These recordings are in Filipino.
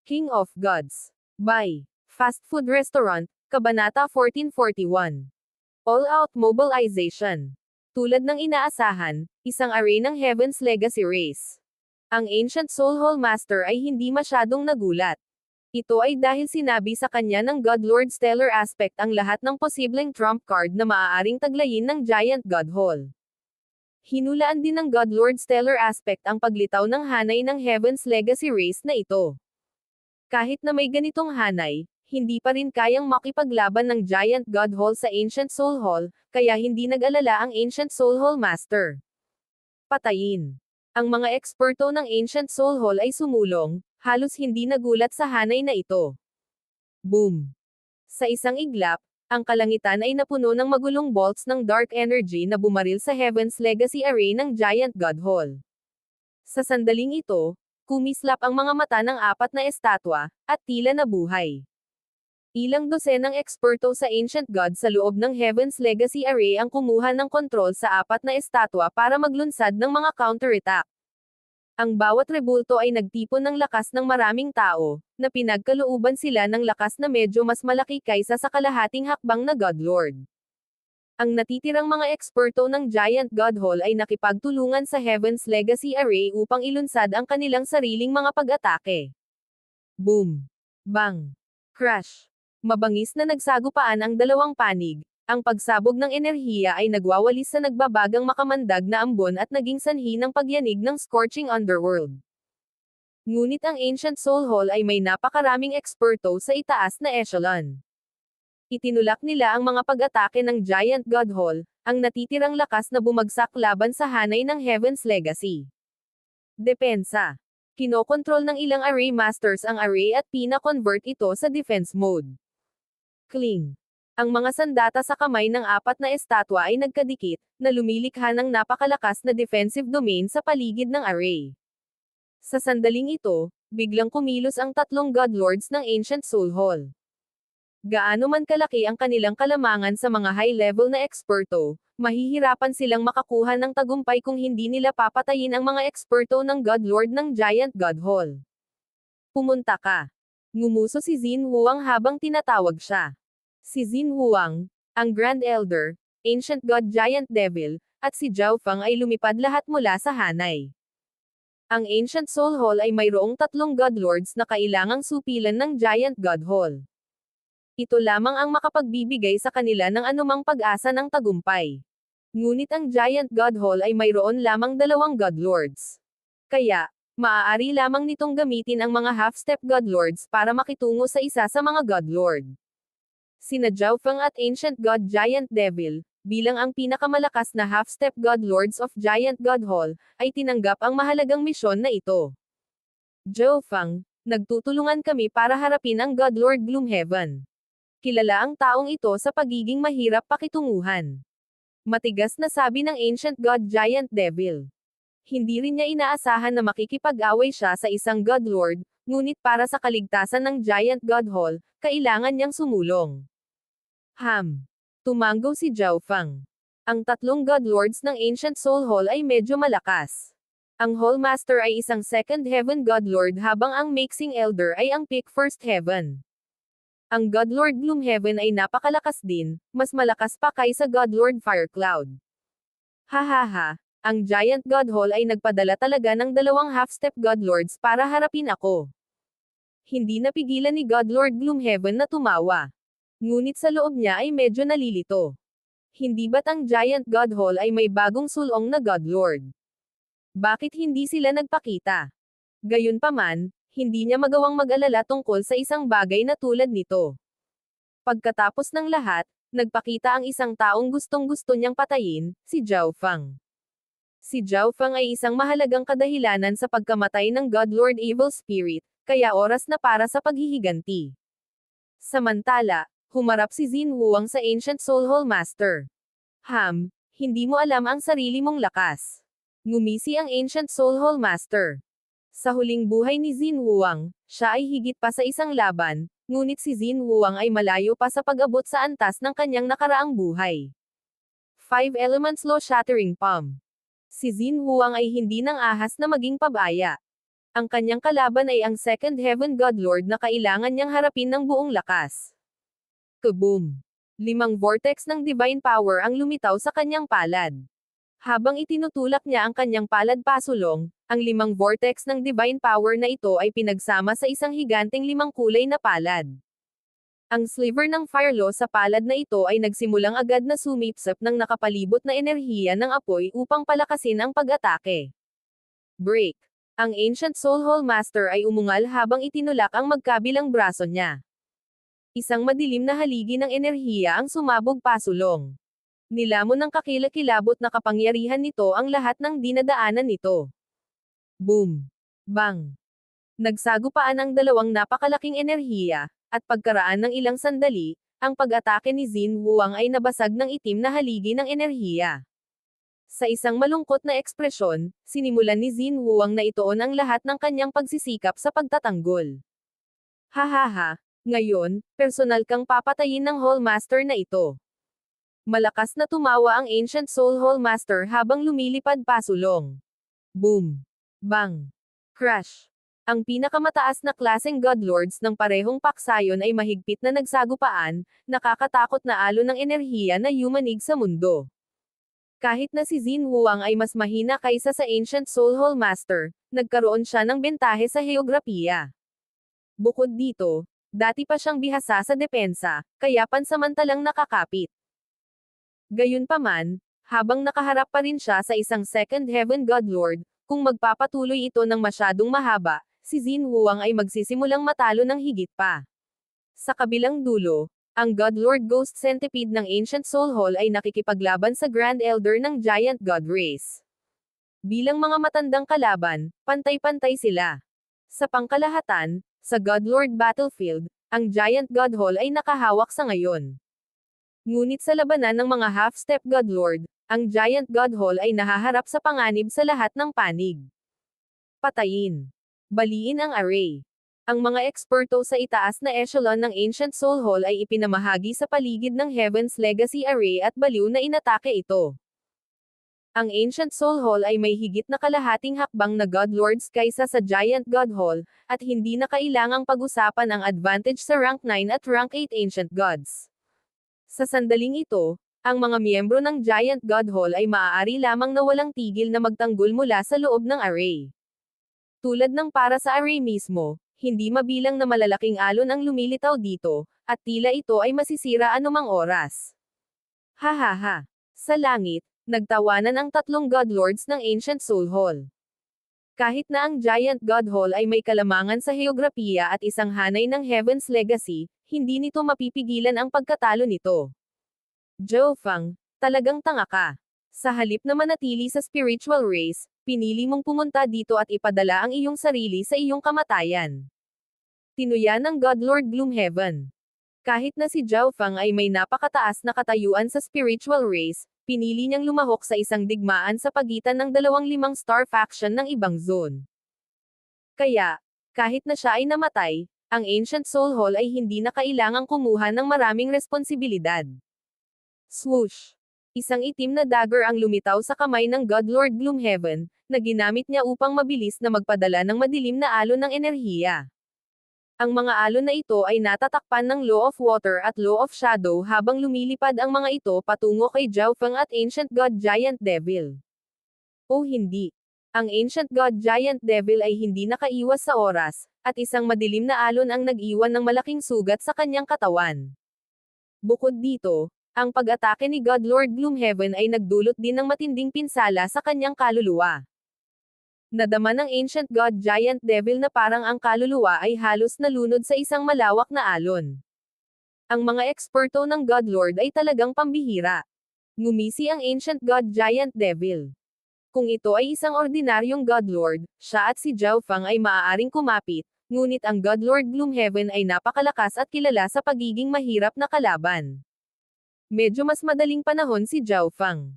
King of Gods. By Fast Food Restaurant, Kabanata 1441. All-out mobilization. Tulad ng inaasahan, isang array ng Heaven's Legacy race. Ang Ancient Soulhole Master ay hindi masyadong nagulat. Ito ay dahil sinabi sa kanya ng God Lord Stellar Aspect ang lahat ng posibleng trump card na maaaring taglayin ng Giant God Hall. Hinulaan din ng God Lord Stellar Aspect ang paglitaw ng hanay ng Heaven's Legacy race na ito. Kahit na may ganitong hanay, hindi pa rin kayang makipaglaban ng Giant God Hall sa Ancient Soul Hall, kaya hindi nag-alala ang Ancient Soul Hall Master. Patayin. Ang mga eksperto ng Ancient Soul Hall ay sumulong, halos hindi nagulat sa hanay na ito. Boom! Sa isang iglap, ang kalangitan ay napuno ng magulong bolts ng dark energy na bumaril sa Heaven's Legacy Array ng Giant God Hall. Sa sandaling ito, kumislap ang mga mata ng apat na estatwa, at tila nabuhay. Ilang dosenang eksperto sa Ancient God sa loob ng Heaven's Legacy Array ang kumuha ng kontrol sa apat na estatwa para maglunsad ng mga counterattack. Ang bawat rebulto ay nagtipon ng lakas ng maraming tao, na pinagkalooban sila ng lakas na medyo mas malaki kaysa sa kalahating hakbang na God Lord. Ang natitirang mga eksperto ng Giant God Hall ay nakipagtulungan sa Heaven's Legacy Array upang ilunsad ang kanilang sariling mga pag-atake. Boom! Bang! Crash! Mabangis na nagsagupaan ang dalawang panig. Ang pagsabog ng enerhiya ay nagwawalis sa nagbabagang makamandag na ambon at naging sanhi ng pagyanig ng scorching underworld. Ngunit ang Ancient Soul Hall ay may napakaraming eksperto sa itaas na echelon. Itinulak nila ang mga pag-atake ng Giant God Hall, ang natitirang lakas na bumagsak laban sa hanay ng Heaven's Legacy. Depensa. Kinokontrol ng ilang array masters ang array at pina-convert ito sa defense mode. Cling. Ang mga sandata sa kamay ng apat na estatwa ay nagkadikit, na lumilikha ng napakalakas na defensive domain sa paligid ng array. Sa sandaling ito, biglang kumilos ang tatlong God Lords ng Ancient Soul Hall. Gaano man kalaki ang kanilang kalamangan sa mga high-level na eksperto, mahihirapan silang makakuha ng tagumpay kung hindi nila papatayin ang mga eksperto ng God Lord ng Giant God Hall. Pumunta ka. Ngumuso si Xin Huang habang tinatawag siya. Si Xin Huang, ang Grand Elder, Ancient God Giant Devil, at si Zhao Feng ay lumipad lahat mula sa hanay. Ang Ancient Soul Hall ay mayroong tatlong God Lords na kailangang supilan ng Giant God Hall. Ito lamang ang makapagbibigay sa kanila ng anumang pag-asa ng tagumpay. Ngunit ang Giant God Hall ay mayroon lamang dalawang God Lords. Kaya, maaari lamang nitong gamitin ang mga half-step God Lords para makitungo sa isa sa mga God Lord. Sina Zhao Feng at Ancient God Giant Devil, bilang ang pinakamalakas na half-step God Lords of Giant God Hall, ay tinanggap ang mahalagang misyon na ito. Zhao Feng, nagtutulungan kami para harapin ang God Lord Gloomhaven. Kilala ang taong ito sa pagiging mahirap pakitunguhan. Matigas na sabi ng Ancient God Giant Devil. Hindi rin niya inaasahan na makikipag-away siya sa isang God Lord, ngunit para sa kaligtasan ng Giant God Hall, kailangan niyang sumulong. Tumango si Zhao Feng. Ang tatlong God Lords ng Ancient Soul Hall ay medyo malakas. Ang Hall Master ay isang Second Heaven God Lord habang ang Mixing Elder ay ang Peak First Heaven. Ang God Lord Gloomhaven ay napakalakas din, mas malakas pa kaysa God Lord Firecloud. Hahaha, ang Giant God Hall ay nagpadala talaga ng dalawang half-step God Lords para harapin ako. Hindi napigilan ni God Lord Gloomhaven na tumawa. Ngunit sa loob niya ay medyo nalilito. Hindi ba't ang Giant God Hall ay may bagong sulong na God Lord? Bakit hindi sila nagpakita? Gayunpaman, hindi niya magawang mag-alala tungkol sa isang bagay na tulad nito. Pagkatapos ng lahat, nagpakita ang isang taong gustong-gusto niyang patayin, si Zhao Feng. Si Zhao Feng ay isang mahalagang kadahilanan sa pagkamatay ng God Lord Evil Spirit, kaya oras na para sa paghihiganti. Samantala, humarap si Xin Huang sa Ancient Soul Hall Master. Hindi mo alam ang sarili mong lakas. Ngumisi ang Ancient Soul Hall Master. Sa huling buhay ni Xin Huang, siya ay higit pa sa isang laban, ngunit si Xin Huang ay malayo pa sa pag-abot sa antas ng kanyang nakaraang buhay. 5 Elements Law Shattering Palm. Si Xin Huang ay hindi nang ahas na maging pabaya. Ang kanyang kalaban ay ang Second Heaven Godlord na kailangan niyang harapin ng buong lakas. Kaboom! 5 vortex ng divine power ang lumitaw sa kanyang palad. Habang itinutulak niya ang kanyang palad pasulong, ang 5 vortex ng divine power na ito ay pinagsama sa isang higanteng 5 kulay na palad. Ang sliver ng fire law sa palad na ito ay nagsimulang agad na sumipsip ng nakapalibot na enerhiya ng apoy upang palakasin ang pag-atake. Break. Ang Ancient Soul Hall Master ay umungal habang itinulak ang magkabilang braso niya. Isang madilim na haligi ng enerhiya ang sumabog pasulong. Nilamon ng kakilakilabot na kapangyarihan nito ang lahat ng dinadaanan nito. Boom! Bang! Nagsagupaan ang dalawang napakalaking enerhiya, at pagkaraan ng ilang sandali, ang pag-atake ni Xin Wuang ay nabasag ng itim na haligi ng enerhiya. Sa isang malungkot na ekspresyon, sinimulan ni Xin Wuang na ituon ang lahat ng kanyang pagsisikap sa pagtatanggol. Hahaha, ngayon, personal kang papatayin ng Hall Master na ito. Malakas na tumawa ang Ancient Soul Hall Master habang lumilipad pasulong. Boom! Bang! Crash! Ang pinakamataas na klaseng Godlords ng parehong paksayon ay mahigpit na nagsagupaan, nakakatakot na alon ng enerhiya na yumanig sa mundo. Kahit na si Xin Wuang ay mas mahina kaysa sa Ancient Soul Hall Master, nagkaroon siya ng bentahe sa heograpiya. Bukod dito, dati pa siyang bihasa sa depensa, kaya pansamantalang nakakapit. Gayunpaman, habang nakaharap pa rin siya sa isang Second Heaven Godlord, kung magpapatuloy ito ng masyadong mahaba, si Xin Wuang ay magsisimulang matalo ng higit pa. Sa kabilang dulo, ang Godlord Ghost Centipede ng Ancient Soul Hall ay nakikipaglaban sa Grand Elder ng Giant God Race. Bilang mga matandang kalaban, pantay-pantay sila. Sa pangkalahatan, sa Godlord Battlefield, ang Giant God Hall ay nakahawak sa ngayon. Ngunit sa labanan ng mga half-step Godlord, ang Giant God Hall ay nahaharap sa panganib sa lahat ng panig. Patayin. Baliin ang array. Ang mga eksperto sa itaas na echelon ng Ancient Soul Hall ay ipinamahagi sa paligid ng Heaven's Legacy Array at baliw na inatake ito. Ang Ancient Soul Hall ay may higit na kalahating hakbang na Godlords kaysa sa Giant God Hall, at hindi na kailangang pag-usapan ang advantage sa rank 9 at rank 8 Ancient Gods. Sa sandaling ito, ang mga miyembro ng Giant God Hall ay maaari lamang na walang tigil na magtanggol mula sa loob ng array. Tulad ng para sa array mismo, hindi mabilang na malalaking alon ang lumilitaw dito, at tila ito ay masisira anumang oras. Hahaha. Sa langit, nagtawanan ang tatlong Godlords ng Ancient Soul Hall. Kahit na ang Giant God Hall ay may kalamangan sa heograpiya at isang hanay ng Heaven's Legacy, hindi nito mapipigilan ang pagkatalo nito. Zhou Feng, talagang tanga ka. Sa halip na manatili sa spiritual race, pinili mong pumunta dito at ipadala ang iyong sarili sa iyong kamatayan. Tinuya ng Godlord Gloomhaven. Kahit na si Zhou Feng ay may napakataas na katayuan sa spiritual race, pinili niyang lumahok sa isang digmaan sa pagitan ng 25-star faction ng ibang zone. Kaya, kahit na siya ay namatay, ang Ancient Soul Hall ay hindi na kailangang kumuha ng maraming responsibilidad. Swoosh! Isang itim na dagger ang lumitaw sa kamay ng Godlord Gloomhaven, na ginamit niya upang mabilis na magpadala ng madilim na alon ng enerhiya. Ang mga alon na ito ay natatakpan ng Law of Water at Law of Shadow habang lumilipad ang mga ito patungo kay Zhou Feng at Ancient God Giant Devil. O hindi. Ang Ancient God Giant Devil ay hindi nakaiwas sa oras, at isang madilim na alon ang nag-iwan ng malaking sugat sa kanyang katawan. Bukod dito, ang pag-atake ni Godlord Gloomhaven ay nagdulot din ng matinding pinsala sa kanyang kaluluwa. Nadama ng Ancient God Giant Devil na parang ang kaluluwa ay halos nalunod sa isang malawak na alon. Ang mga eksperto ng Godlord ay talagang pambihira. Ngumisi ang Ancient God Giant Devil. Kung ito ay isang ordinaryong Godlord, siya at si Zhou Feng ay maaaring kumapit, ngunit ang Godlord Gloomhaven ay napakalakas at kilala sa pagiging mahirap na kalaban. Medyo mas madaling panahon si Zhou Feng.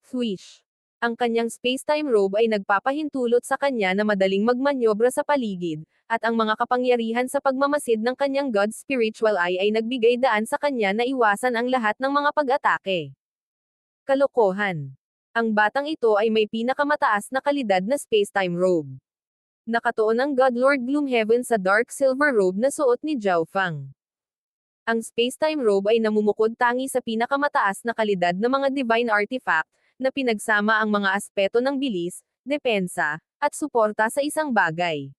Swish! Ang kanyang space-time robe ay nagpapahintulot sa kanya na madaling magmanyobra sa paligid, at ang mga kapangyarihan sa pagmamasid ng kanyang God Spiritual Eye ay nagbigay daan sa kanya na iwasan ang lahat ng mga pag-atake. Kalokohan! Ang batang ito ay may pinakamataas na kalidad na space-time robe. Nakatuon ang Godlord Gloomhaven sa dark silver robe na suot ni Zhao Fang. Ang space-time robe ay namumukod tangi sa pinakamataas na kalidad ng mga divine artifact, na pinagsama ang mga aspeto ng bilis, depensa, at suporta sa isang bagay.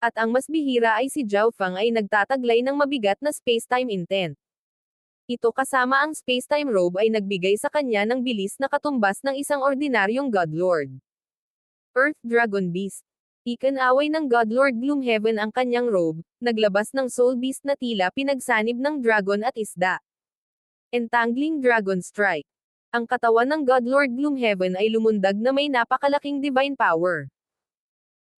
At ang mas bihira ay si Zhao Fang ay nagtataglay ng mabigat na space-time intent. Ito kasama ang space-time robe ay nagbigay sa kanya ng bilis na katumbas ng isang ordinaryong Godlord. Earth Dragon Beast. Ikanaway ng Godlord Gloomhaven ang kanyang robe, naglabas ng Soul Beast na tila pinagsanib ng dragon at isda. Entangling Dragon Strike. Ang katawan ng Godlord Gloomhaven ay lumundag na may napakalaking divine power.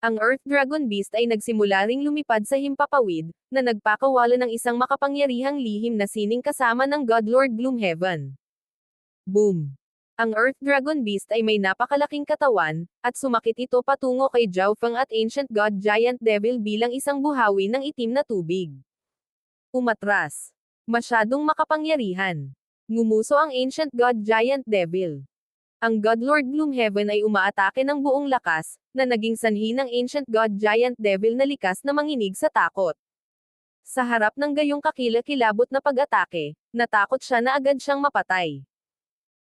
Ang Earth Dragon Beast ay nagsimula ring lumipad sa himpapawid, na nagpakawala ng isang makapangyarihang lihim na sining kasama ng Godlord Gloomhaven. Boom! Ang Earth Dragon Beast ay may napakalaking katawan, at sumakit ito patungo kay Zhao Feng at Ancient God Giant Devil bilang isang buhawi ng itim na tubig. Umatras. Masyadong makapangyarihan. Ngumuso ang Ancient God Giant Devil. Ang Godlord Gloomhaven ay umaatake ng buong lakas, na naging sanhi ng Ancient God Giant Devil na likas na manginig sa takot. Sa harap ng gayong kakilakilabot na pag-atake, natakot siya na agad siyang mapatay.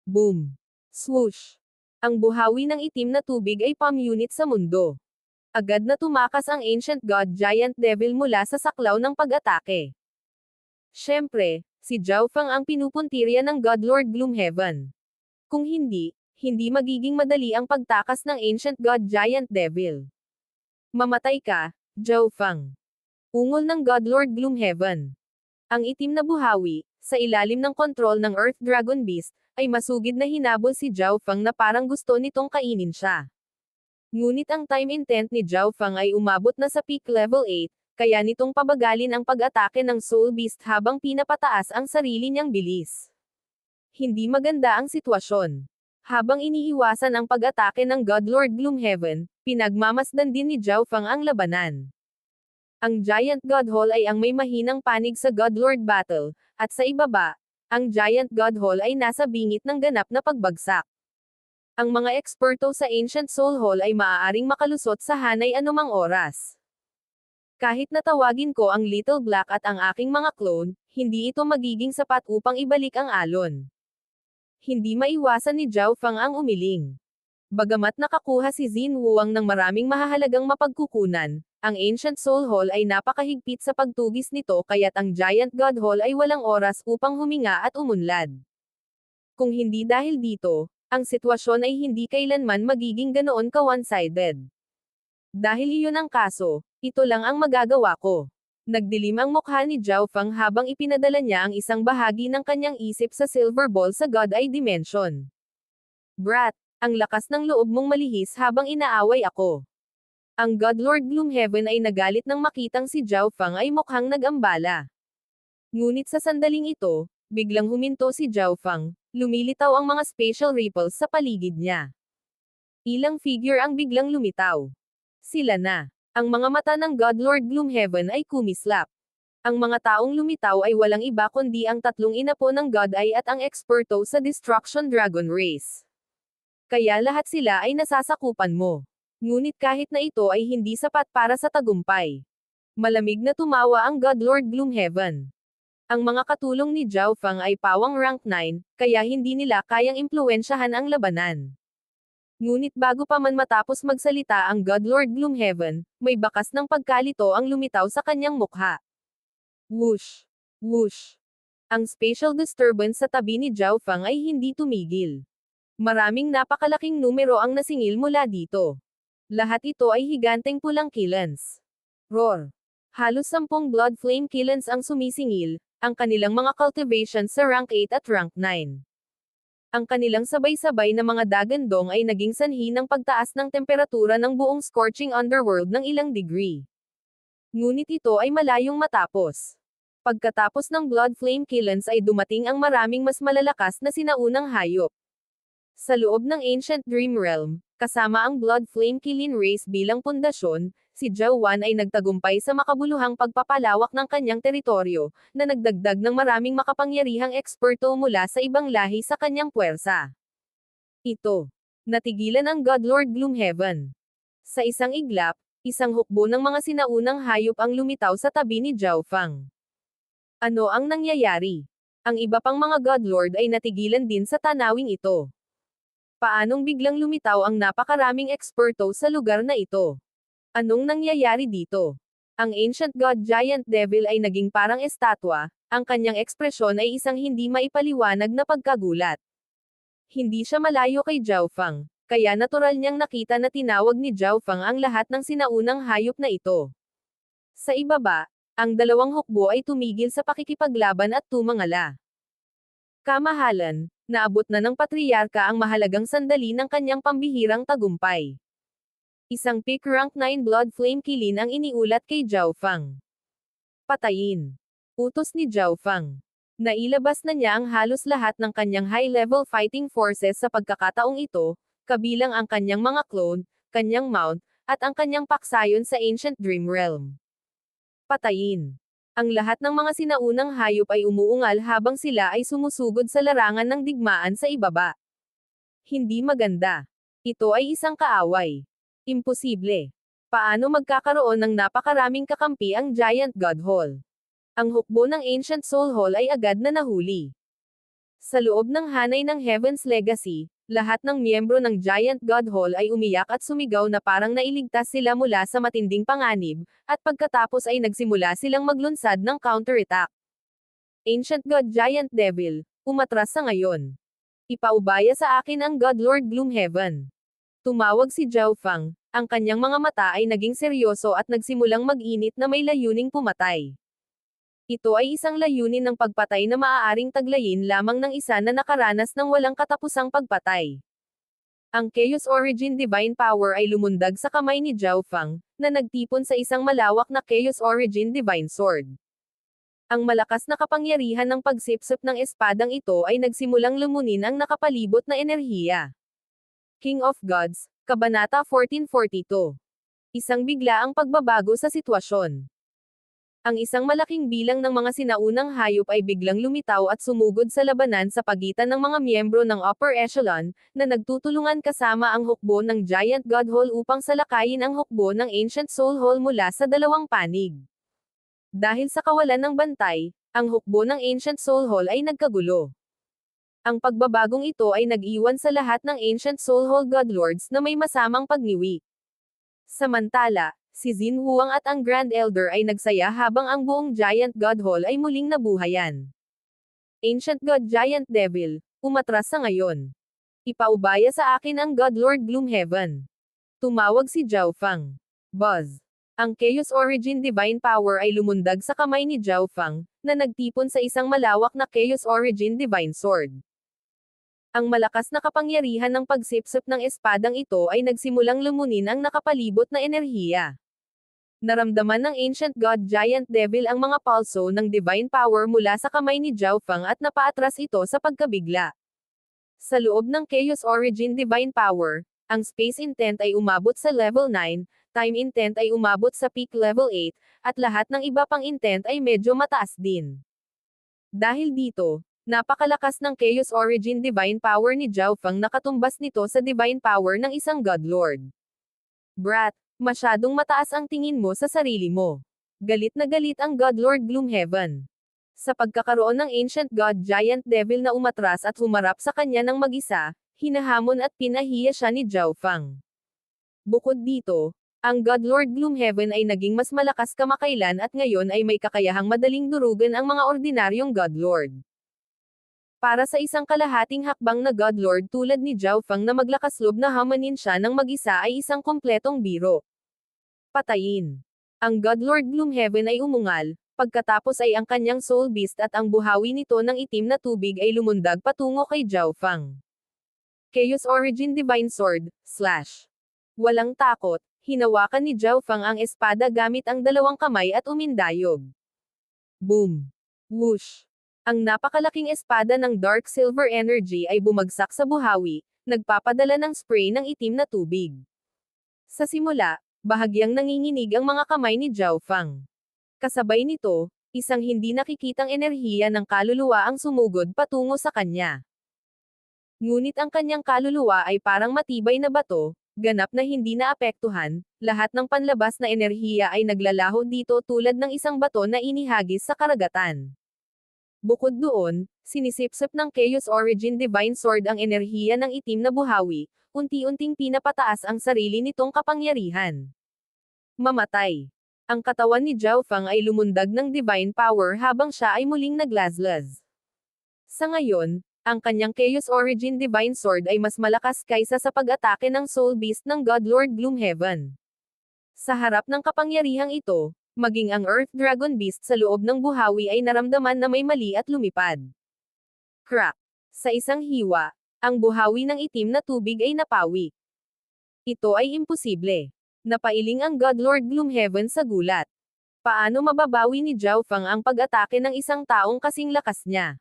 Boom! Swoosh! Ang buhawi ng itim na tubig ay pamunit sa mundo. Agad na tumakas ang Ancient God Giant Devil mula sa saklaw ng pag-atake. Siyempre, si Zhao Feng ang pinupuntirya ng Godlord Gloomhaven. Kung hindi magiging madali ang pagtakas ng Ancient God Giant Devil. Mamatay ka, Zhao Feng. Ungol ng Godlord Gloomhaven. Ang itim na buhawi, sa ilalim ng kontrol ng Earth Dragon Beast, ay masugid na hinabol si Zhao Feng na parang gusto nitong kainin siya. Ngunit ang time intent ni Zhao Feng ay umabot na sa peak level 8, kaya nitong pabagalin ang pag-atake ng Soul Beast habang pinapataas ang sarili niyang bilis. Hindi maganda ang sitwasyon. Habang iniiwasan ang pag-atake ng Godlord Gloomhaven, pinagmamasdan din ni Zhao Feng ang labanan. Ang Giant God Hall ay ang may mahinang panig sa Godlord Battle, at sa ibaba, ang Giant God Hall ay nasa bingit ng ganap na pagbagsak. Ang mga eksperto sa Ancient Soul Hall ay maaaring makalusot sa hanay anumang oras. Kahit natawagin ko ang Little Black at ang aking mga clone, hindi ito magiging sapat upang ibalik ang alon. Hindi maiwasan ni Zhao Feng ang umiling. Bagamat nakakuha si Xin Wuang ng maraming mahahalagang mapagkukunan, ang Ancient Soul Hall ay napakahigpit sa pagtugis nito kaya't ang Giant God Hall ay walang oras upang huminga at umunlad. Kung hindi dahil dito, ang sitwasyon ay hindi kailanman magiging ganoon ka one-sided. Dahil iyon ang kaso, ito lang ang magagawa ko. Nagdilim ang mukha ni Zhao Feng habang ipinadala niya ang isang bahagi ng kanyang isip sa Silver Ball sa God Eye Dimension. Brat, ang lakas ng loob mong malihis habang inaaway ako. Ang Godlord Gloomhaven ay nagalit nang makitang si Zhao Feng ay mukhang nag-ambala. Ngunit sa sandaling ito, biglang huminto si Zhao Feng, lumilitaw ang mga spatial ripples sa paligid niya. Ilang figure ang biglang lumitaw. Sila na. Ang mga mata ng Godlord Gloomhaven ay kumislap. Ang mga taong lumitaw ay walang iba kundi ang tatlong inapo ng God Eye at ang eksperto sa Destruction Dragon Race. Kaya lahat sila ay nasasakupan mo. Ngunit kahit na ito ay hindi sapat para sa tagumpay. Malamig na tumawa ang Godlord Gloomhaven. Ang mga katulong ni Zhao Feng ay pawang rank 9, kaya hindi nila kayang impluwensyahan ang labanan. Ngunit bago pa man matapos magsalita ang Godlord Gloomhaven, may bakas ng pagkalito ang lumitaw sa kanyang mukha. Whoosh! Whoosh! Ang spatial disturbance sa tabi ni Zhao Feng ay hindi tumigil. Maraming napakalaking numero ang nasingil mula dito. Lahat ito ay higanteng pulang killens. Roar! Halos 10 blood flame killens ang sumisingil, ang kanilang mga cultivations sa rank 8 at rank 9. Ang kanilang sabay-sabay na mga dagandong ay naging sanhi ng pagtaas ng temperatura ng buong scorching underworld ng ilang degree. Ngunit ito ay malayong matapos. Pagkatapos ng blood flame killens ay dumating ang maraming mas malalakas na sinaunang hayop. Sa loob ng Ancient Dream Realm, kasama ang Blood Flame Killing Race bilang pundasyon, si Zhao Wan ay nagtagumpay sa makabuluhang pagpapalawak ng kanyang teritoryo, na nagdagdag ng maraming makapangyarihang eksperto mula sa ibang lahi sa kanyang puwersa. Ito. Natigilan ang Godlord Gloomhaven. Sa isang iglap, Isang hukbo ng mga sinaunang hayop ang lumitaw sa tabi ni Zhao Fang. Ano ang nangyayari? Ang iba pang mga Godlord ay natigilan din sa tanawing ito. Paanong biglang lumitaw ang napakaraming eksperto sa lugar na ito? Anong nangyayari dito? Ang Ancient God Giant Devil ay naging parang estatwa, ang kanyang ekspresyon ay isang hindi maipaliwanag na pagkagulat. Hindi siya malayo kay Zhao Fang, kaya natural niyang nakita na tinawag ni Zhao Fang ang lahat ng sinaunang hayop na ito. Sa ibaba, ang dalawang hukbo ay tumigil sa pakikipaglaban at tumangala. Kamahalan, naabot na ng patriyarka ang mahalagang sandali ng kanyang pambihirang tagumpay. Isang peak rank 9 blood flame kilin ang iniulat kay Zhao Fang. Patayin. Utos ni Zhao Fang. Nailabas na niya ang halos lahat ng kanyang high-level fighting forces sa pagkakataong ito, kabilang ang kanyang mga clone, kanyang mount, at ang kanyang paksayon sa Ancient Dream Realm. Patayin. Ang lahat ng mga sinaunang hayop ay umuungal habang sila ay sumusugod sa larangan ng digmaan sa ibaba. Hindi maganda. Ito ay isang kaaway. Imposible. Paano magkakaroon ng napakaraming kakampi ang Giant God Hall? Ang hukbo ng Ancient Soul Hall ay agad na nahuli. Sa loob ng hanay ng Heaven's Legacy, lahat ng miyembro ng Giant God Hall ay umiyak at sumigaw na parang nailigtas sila mula sa matinding panganib, at pagkatapos ay nagsimula silang maglunsad ng counterattack. Ancient God Giant Devil, umatras sa ngayon. Ipaubaya sa akin ang God Lord Gloomhaven. Tumawag si Zhao Fang, ang kanyang mga mata ay naging seryoso at nagsimulang mag-init na may layuning pumatay. Ito ay isang layunin ng pagpatay na maaaring taglayin lamang ng isa na nakaranas ng walang katapusang pagpatay. Ang Chaos Origin Divine Power ay lumundag sa kamay ni Zhao Fang, na nagtipon sa isang malawak na Chaos Origin Divine Sword. Ang malakas na kapangyarihan ng pagsipsip ng espadang ito ay nagsimulang lumunin ang nakapalibot na enerhiya. King of Gods, Kabanata 1442. Isang biglaang pagbabago sa sitwasyon. Ang isang malaking bilang ng mga sinaunang hayop ay biglang lumitaw at sumugod sa labanan sa pagitan ng mga miyembro ng Upper Echelon, na nagtutulungan kasama ang hukbo ng Giant God Hall upang salakayin ang hukbo ng Ancient Soul Hall mula sa dalawang panig. Dahil sa kawalan ng bantay, ang hukbo ng Ancient Soul Hall ay nagkagulo. Ang pagbabagong ito ay nag-iwan sa lahat ng Ancient Soul Hall Godlords na may masamang pagniwi. Samantala, si Xin Huang at ang Grand Elder ay nagsaya habang ang buong Giant God Hall ay muling nabuhayan. Ancient God Giant Devil, umatras sa ngayon. Ipaubaya sa akin ang God Lord Gloomhaven. Tumawag si Zhao Fang. Buzz. Ang Chaos Origin Divine Power ay lumundag sa kamay ni Zhao Fang, na nagtipon sa isang malawak na Chaos Origin Divine Sword. Ang malakas na kapangyarihan ng pagsipsip ng espadang ito ay nagsimulang lumunin ang nakapalibot na enerhiya. Naramdaman ng Ancient God Giant Devil ang mga pulso ng Divine Power mula sa kamay ni Zhao Fang at napaatras ito sa pagkabigla. Sa loob ng Chaos Origin Divine Power, ang Space Intent ay umabot sa Level 9, Time Intent ay umabot sa Peak Level 8, at lahat ng iba pang intent ay medyo mataas din. Dahil dito, napakalakas ng Chaos Origin Divine Power ni Zhao Fang na katumbas nito sa Divine Power ng isang Godlord. Brat, masyadong mataas ang tingin mo sa sarili mo. Galit na galit ang Godlord Gloomhaven. Sa pagkakaroon ng Ancient God Giant Devil na umatras at humarap sa kanya ng mag-isa, hinahamon at pinahiya siya ni Zhao Fang. Bukod dito, ang Godlord Gloomhaven ay naging mas malakas kamakailan at ngayon ay may kakayahang madaling durugan ang mga ordinaryong Godlord. Para sa isang kalahating hakbang na Godlord tulad ni Zhao Fang na maglakasloob na hamanin siya ng mag-isa ay isang kumpletong biro. Patayin. Ang Godlord Gloomhaven ay umungal, pagkatapos ay ang kanyang Soul Beast at ang buhawi nito ng itim na tubig ay lumundag patungo kay Zhao Fang. Chaos Origin Divine Sword, / Walang takot, hinawakan ni Zhao Fang ang espada gamit ang dalawang kamay at umindayog. Boom! Whoosh! Ang napakalaking espada ng Dark Silver Energy ay bumagsak sa buhawi, nagpapadala ng spray ng itim na tubig. Sa simula, bahagyang nanginginig ang mga kamay ni Zhao Fang. Kasabay nito, isang hindi nakikitang enerhiya ng kaluluwa ang sumugod patungo sa kanya. Ngunit ang kanyang kaluluwa ay parang matibay na bato, Ganap na hindi naapektuhan, lahat ng panlabas na enerhiya ay naglalaho dito tulad ng isang bato na inihagis sa karagatan. Bukod doon, sinisipsip ng Chaos Origin Divine Sword ang enerhiya ng itim na buhawi, unti-unting pinapataas ang sarili nitong kapangyarihan. Mamatay. Ang katawan ni Zhao Fang ay lumundag ng divine power habang siya ay muling naglaslas. Sa ngayon, ang kanyang Chaos Origin Divine Sword ay mas malakas kaysa sa pag-atake ng Soul Beast ng God Lord Gloomhaven. Sa harap ng kapangyarihang ito, maging ang Earth Dragon Beast sa loob ng buhawi ay naramdaman na may mali at lumipad. Crack! Sa isang hiwa, ang buhawi ng itim na tubig ay napawi. Ito ay imposible. Napailing ang God Lord Gloomhaven sa gulat. Paano mababawi ni Zhao Fang ang pag-atake ng isang taong kasing lakas niya?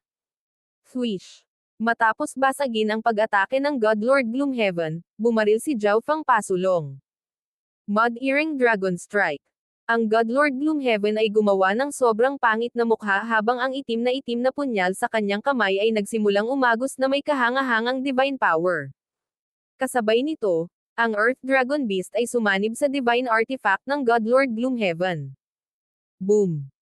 Swish! Matapos basagin ang pag-atake ng God Lord Gloomhaven, bumaril si Zhao Fang pasulong. Mud-Earring Dragon Strike. Ang God Lord Gloomhaven ay gumawa ng sobrang pangit na mukha habang ang itim na punyal sa kanyang kamay ay nagsimulang umagos na may kahanga-hangang divine power. Kasabay nito, ang Earth Dragon Beast ay sumanib sa divine artifact ng God Lord Gloomhaven. Boom!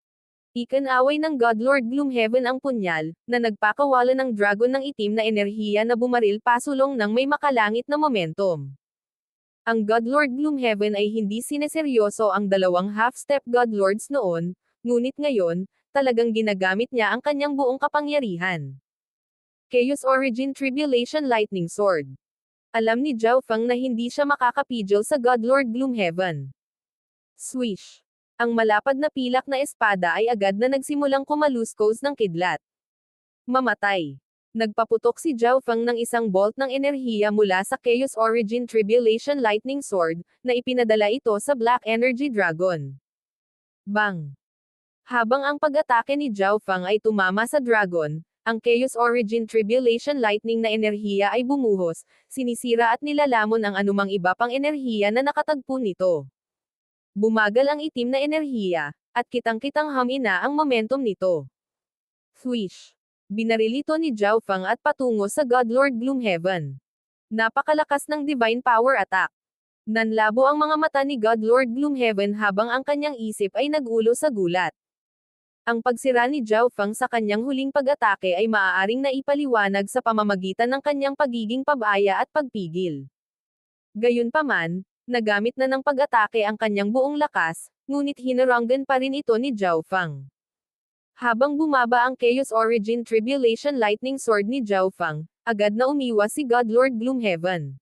Ikinaway ng God Lord Gloomhaven ang punyal, na nagpakawala ng dragon ng itim na enerhiya na bumaril pasulong ng may makalangit na momentum. Ang God Lord Gloomhaven ay hindi sineseryoso ang dalawang half-step God Lords noon, ngunit ngayon, talagang ginagamit niya ang kanyang buong kapangyarihan. Chaos Origin Tribulation Lightning Sword. Alam ni Zhao Fang na hindi siya makakapigil sa God Lord Gloomhaven. Swish! Ang malapad na pilak na espada ay agad na nagsimulang kumaluskos ng kidlat. Mamatay. Nagpaputok si Zhao Fang ng isang bolt ng enerhiya mula sa Chaos Origin Tribulation Lightning Sword, na ipinadala ito sa Black Energy Dragon. Bang! Habang ang pag-atake ni Zhao Fang ay tumama sa dragon, ang Chaos Origin Tribulation Lightning na enerhiya ay bumuhos, sinisira at nilalamon ang anumang iba pang enerhiya na nakatagpo nito. Bumagal ang itim na enerhiya, at kitang-kitang hamina ang momentum nito. Swish! Binaril ito ni Zhao Fang at patungo sa God Lord Gloomhaven. Napakalakas ng divine power attack. Nanlabo ang mga mata ni God Lord Gloomhaven habang ang kanyang isip ay nagulo sa gulat. Ang pagsira ni Zhao Fang sa kanyang huling pag-atake ay maaaring naipaliwanag sa pamamagitan ng kanyang pagiging pabaya at pagpigil. Gayunpaman, nagamit na ng pag-atake ang kanyang buong lakas, ngunit hinaranggan pa rin ito ni Zhao Fang. Habang bumaba ang Chaos Origin Tribulation Lightning Sword ni Zhao Fang, agad na umiwas si God Lord Gloomhaven.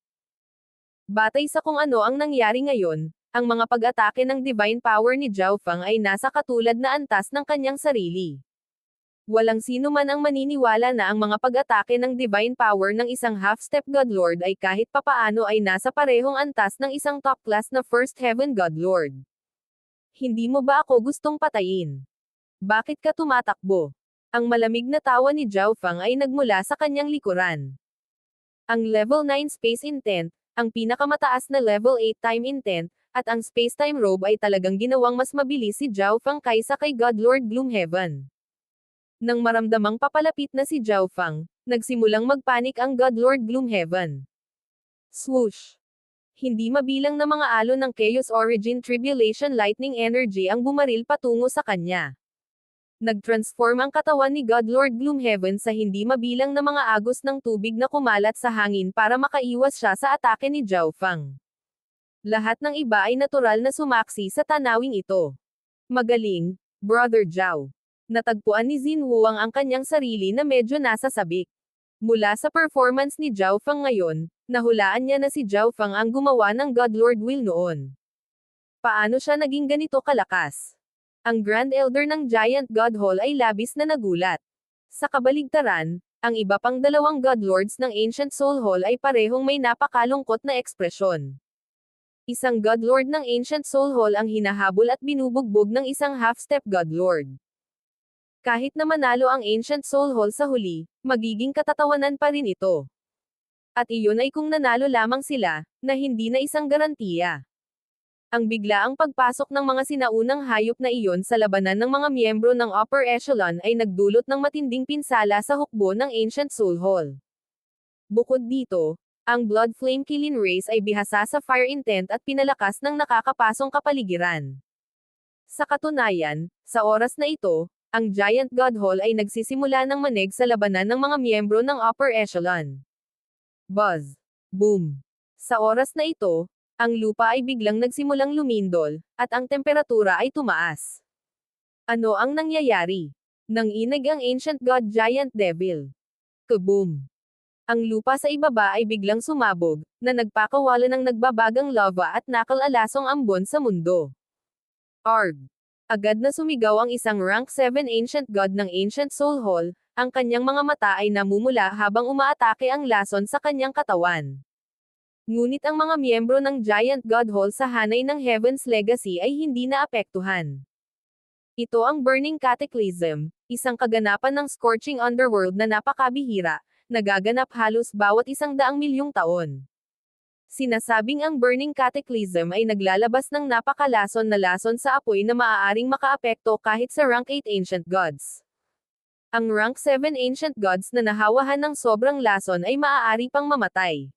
Batay sa kung ano ang nangyari ngayon, ang mga pag-atake ng divine power ni Zhao Fang ay nasa katulad na antas ng kanyang sarili. Walang sino man ang maniniwala na ang mga pag-atake ng divine power ng isang half-step God Lord ay kahit papaano ay nasa parehong antas ng isang top-class na First Heaven God Lord. Hindi mo ba ako gustong patayin? Bakit ka tumatakbo? Ang malamig na tawa ni Zhao Fang ay nagmula sa kanyang likuran. Ang Level 9 Space Intent, ang pinakamataas na Level 8 Time Intent, at ang Space-Time Robe ay talagang ginawang mas mabilis si Zhao Fang kaysa kay God Lord Gloomhaven. Nang maramdamang papalapit na si Zhao Fang, nagsimulang magpanik ang God Lord Gloomhaven. Swoosh! Hindi mabilang na mga alon ng Chaos Origin Tribulation Lightning Energy ang bumaril patungo sa kanya. Nag-transform ang katawan ni God Lord Gloomhaven sa hindi mabilang na mga agos ng tubig na kumalat sa hangin para makaiwas siya sa atake ni Zhao Fang. Lahat ng iba ay natural na sumaksi sa tanawing ito. Magaling, Brother Zhao. Natagpuan ni Xin Huang ang kanyang sarili na medyo nasa sabik. Mula sa performance ni Zhao Fang ngayon, nahulaan niya na si Zhao Fang ang gumawa ng God Lord Will noon. Paano siya naging ganito kalakas? Ang Grand Elder ng Giant God Hall ay labis na nagulat. Sa kabaligtaran, ang iba pang dalawang God Lords ng Ancient Soul Hall ay parehong may napakalungkot na ekspresyon. Isang God Lord ng Ancient Soul Hall ang hinahabol at binubugbog ng isang half-step God Lord. Kahit na manalo ang Ancient Soul Hall sa huli, magiging katatawanan pa rin ito. At iyon ay kung nanalo lamang sila, na hindi na isang garantiya. Ang biglaang pagpasok ng mga sinaunang hayop na iyon sa labanan ng mga miyembro ng Upper Echelon ay nagdulot ng matinding pinsala sa hukbo ng Ancient Soul Hall. Bukod dito, Ang Blood Flame Killing Rays ay bihasa sa fire intent at pinalakas ng nakakapasong kapaligiran. Sa katunayan, sa oras na ito, ang Giant Godhole ay nagsisimula ng manig sa labanan ng mga miyembro ng upper echelon. Buzz. Boom. Sa oras na ito, ang lupa ay biglang nagsimulang lumindol, at ang temperatura ay tumaas. Ano ang nangyayari? Nanginig ang Ancient God Giant Devil. Kaboom! Ang lupa sa ibaba ay biglang sumabog, na nagpakawala ng nagbabagang lava at nakalalasong ambon sa mundo. Arg! Agad na sumigaw ang isang rank 7 Ancient God ng Ancient Soul Hall, ang kanyang mga mata ay namumula habang umaatake ang lason sa kanyang katawan. Ngunit ang mga miyembro ng Giant God Hall sa hanay ng Heaven's Legacy ay hindi naapektuhan. Ito ang Burning Cataclysm, isang kaganapan ng Scorching Underworld na napakabihira, nagaganap halos bawat 100,000,000 taon. Sinasabing ang Burning Cataclysm ay naglalabas ng napakalason na lason sa apoy na maaaring makaapekto kahit sa rank 8 Ancient Gods. Ang rank 7 Ancient Gods na nahawahan ng sobrang lason ay maaari pang mamatay.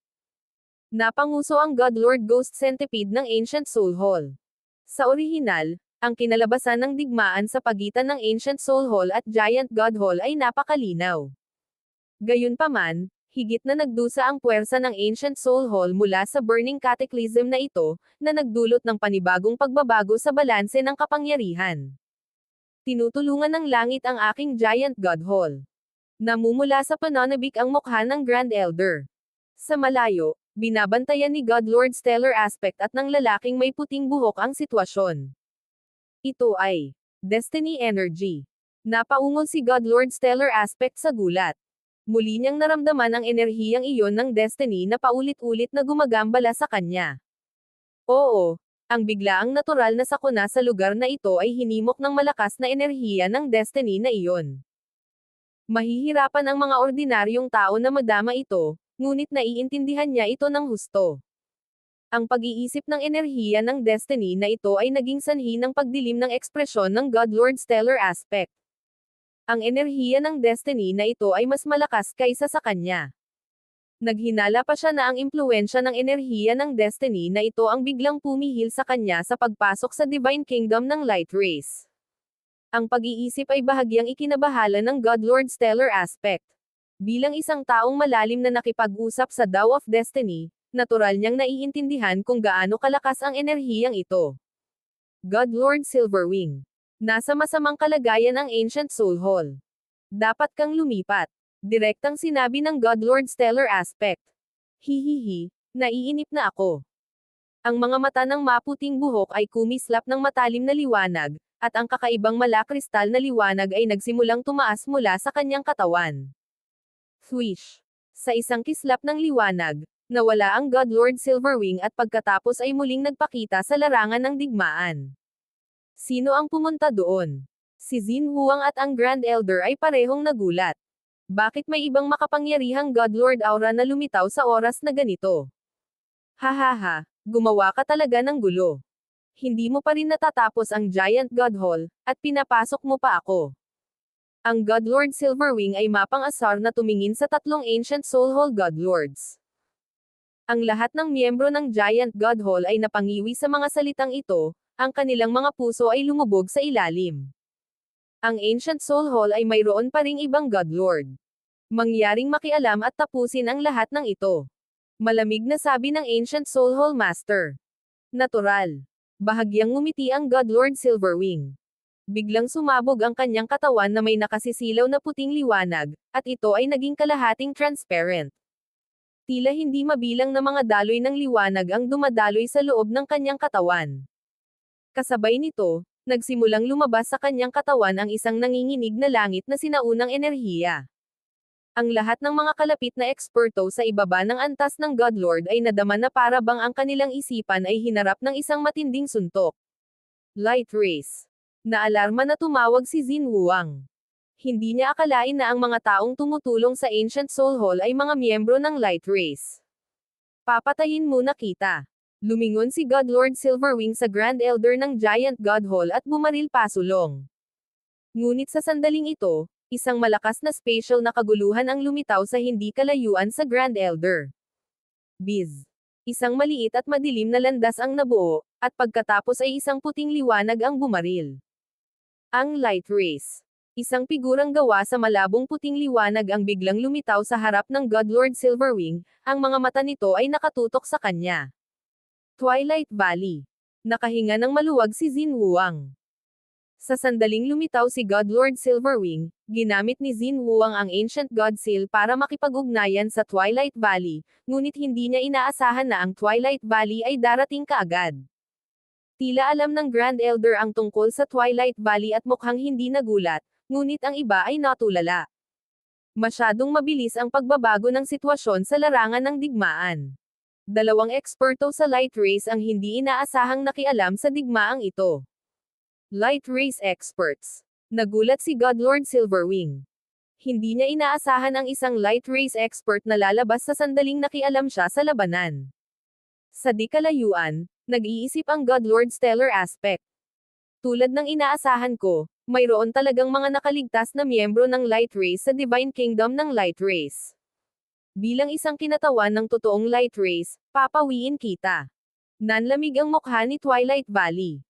Napanguso ang Godlord Ghost Centipede ng Ancient Soul Hall. Sa orihinal, ang kinalabasan ng digmaan sa pagitan ng Ancient Soul Hall at Giant God Hall ay napakalinaw. Gayunpaman, higit na nagdusa ang puwersa ng Ancient Soul Hall mula sa Burning Cataclysm na ito, na nagdulot ng panibagong pagbabago sa balanse ng kapangyarihan. Tinutulungan ng langit ang aking Giant God Hall. Namumula sa pananabik ang mukha ng Grand Elder. Sa malayo, binabantayan ni Godlord Stellar Aspect at ng lalaking may puting buhok ang sitwasyon. Ito ay Destiny Energy. Napaungol si Godlord Stellar Aspect sa gulat. Muli niyang naramdaman ang enerhiyang iyon ng Destiny na paulit-ulit na gumagambala sa kanya. Oo, ang biglaang natural na sakuna sa lugar na ito ay hinimok ng malakas na enerhiya ng Destiny na iyon. Mahihirapan ang mga ordinaryong tao na madama ito, ngunit naiintindihan niya ito ng husto. Ang pag-iisip ng enerhiya ng Destiny na ito ay naging sanhi ng pagdilim ng ekspresyon ng Godlord Stellar Aspect. Ang enerhiya ng Destiny na ito ay mas malakas kaysa sa kanya. Naghinala pa siya na ang impluwensya ng enerhiya ng Destiny na ito ang biglang pumihil sa kanya sa pagpasok sa Divine Kingdom ng Light Race. Ang pag-iisip ay bahagyang ikinabahala ng Godlord Stellar Aspect. Bilang isang taong malalim na nakipag-usap sa Tao of Destiny, natural niyang naiintindihan kung gaano kalakas ang enerhiyang ito. Godlord Silverwing. Nasa masamang kalagayan ang Ancient Soul Hall. Dapat kang lumipat. Direktang sinabi ng Godlord Stellar Aspect. Hihihi, naiinip na ako. Ang mga mata ng maputing buhok ay kumislap ng matalim na liwanag, at ang kakaibang malakristal na liwanag ay nagsimulang tumaas mula sa kanyang katawan. Swish. Sa isang kislap ng liwanag, nawala ang Godlord Silverwing at pagkatapos ay muling nagpakita sa larangan ng digmaan. Sino ang pumunta doon? Si Xin Huang at ang Grand Elder ay parehong nagulat. Bakit may ibang makapangyarihang Godlord aura na lumitaw sa oras na ganito? Hahaha, gumawa ka talaga ng gulo. Hindi mo pa rin natatapos ang Giant God Hall, at pinapasok mo pa ako. Ang Godlord Silverwing ay mapang-asar na tumingin sa tatlong Ancient Soul Hall Godlords. Ang lahat ng miyembro ng Giant God Hall ay napangiwi sa mga salitang ito, ang kanilang mga puso ay lumubog sa ilalim. Ang Ancient Soul Hall ay mayroon pa ring ibang Godlord. Mangyaring makialam at tapusin ang lahat ng ito. Malamig na sabi ng Ancient Soul Hall Master. Natural. Bahagyang ngumiti ang Godlord Silverwing. Biglang sumabog ang kanyang katawan na may nakasisilaw na puting liwanag, at ito ay naging kalahating transparent. Tila hindi mabilang na mga daloy ng liwanag ang dumadaloy sa loob ng kanyang katawan. Kasabay nito, nagsimulang lumabas sa kanyang katawan ang isang nanginginig na langit na sinaunang enerhiya. Ang lahat ng mga kalapit na eksperto sa ibaba ng antas ng Godlord ay nadama na para bang ang kanilang isipan ay hinarap ng isang matinding suntok. Light Race. Naalarma na tumawag si Xin Huang. Hindi niya akalain na ang mga taong tumutulong sa Ancient Soul Hall ay mga miyembro ng Light Race. Papatayin muna kita. Lumingon si Godlord Silverwing sa Grand Elder ng Giant God Hall at bumaril pasulong. Ngunit sa sandaling ito, isang malakas na spatial na kaguluhan ang lumitaw sa hindi kalayuan sa Grand Elder. Biz. Isang maliit at madilim na landas ang nabuo, at pagkatapos ay isang puting liwanag ang bumaril. Ang light race. Isang figurang gawa sa malabong puting liwanag ang biglang lumitaw sa harap ng Godlord Silverwing, ang mga mata nito ay nakatutok sa kanya. Twilight Valley. Nakahinga ng maluwag si Xin Wuang. Sa sandaling lumitaw si Godlord Silverwing, ginamit ni Xin Wuang ang Ancient God Seal para makipag-ugnayan sa Twilight Valley, ngunit hindi niya inaasahan na ang Twilight Valley ay darating kaagad. Tila alam ng Grand Elder ang tungkol sa Twilight Valley at mukhang hindi nagulat, ngunit ang iba ay natulala. Masyadong mabilis ang pagbabago ng sitwasyon sa larangan ng digmaan. Dalawang eksperto sa light race ang hindi inaasahang nakialam sa digmaang ito. Light race experts. Nagulat si Godlord Silverwing. Hindi niya inaasahan ang isang light race expert na lalabas sa sandaling nakialam siya sa labanan. Sa di kalayuan, nag-iisip ang Godlord Stellar Aspect. Tulad ng inaasahan ko, mayroon talagang mga nakaligtas na miyembro ng light race sa Divine Kingdom ng light race. Bilang isang kinatawan ng totoong light race, papawiin kita. Nanlamig ang mukha ni Twilight Valley.